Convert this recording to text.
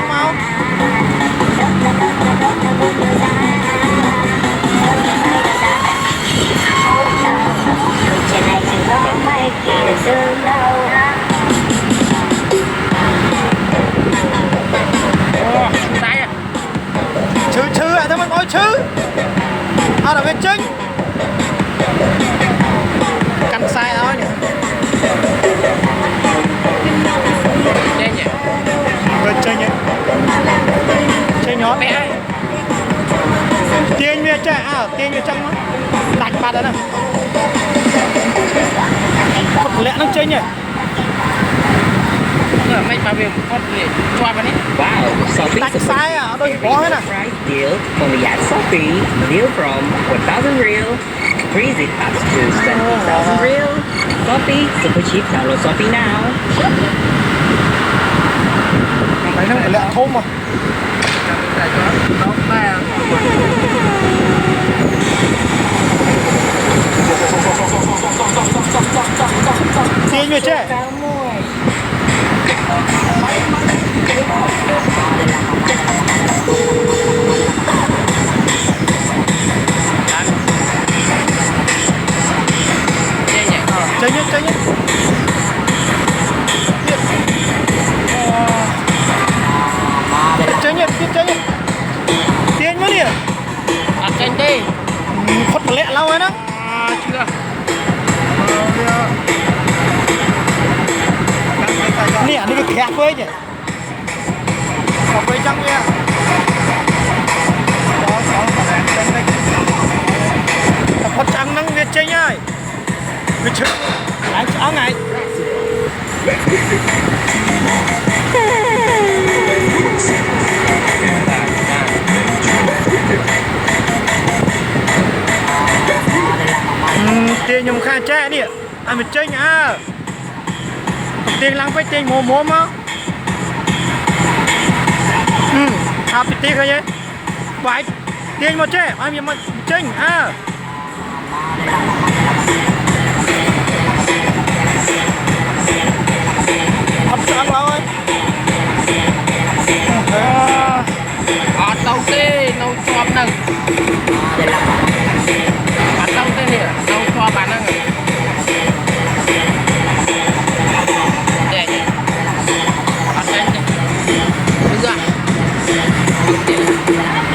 mau chứ à thôi mình nói chứ à là bên chính căn sai thôi nhỉ trên nhỉ bên trên nhỉ trên nhỏ bé tiền về chạy à tiền về trong nó đánh ba đó nè một lẽ nó trên nhỉ mấy bà việc con để cho vào đi. Wow, Shopee Đánh sai à, đôi có hết à. price deal only at Shopee. Deal from 1,000 real. Freeze it up to 20,000 real. Shopee, super cheap. Download Shopee now. Đấy nó lại lẹ thôm mà. Tiền về chứ. Chơi nhất, chơi nhất. Chơi nhất, chơi nhất. Tiền nữa đi. Đặt trên đi. Phật lẹ lâu ấy đó. Chưa. Nè, đi cái khẹt với nhỉ. Học với trăng nha. Phật trăng nắng Việt chơi nhá. Việt chơi. Đánh chó ngay. Tiền nhung khai trẻ đi. Anh Việt chơi nhá. Tiền lăng phải tiền mồm á. Hạp tiền cái gì? Vậy tiền một trẻ, anh mà chơi à. Hấp dẫn lâu ấy. Tao tê, nấu chop nè. Tao tê nè, nấu chop bạn nè. Hãy subscribe cho kênh Ghiền Mì Gõ để không bỏ lỡ những video hấp dẫn.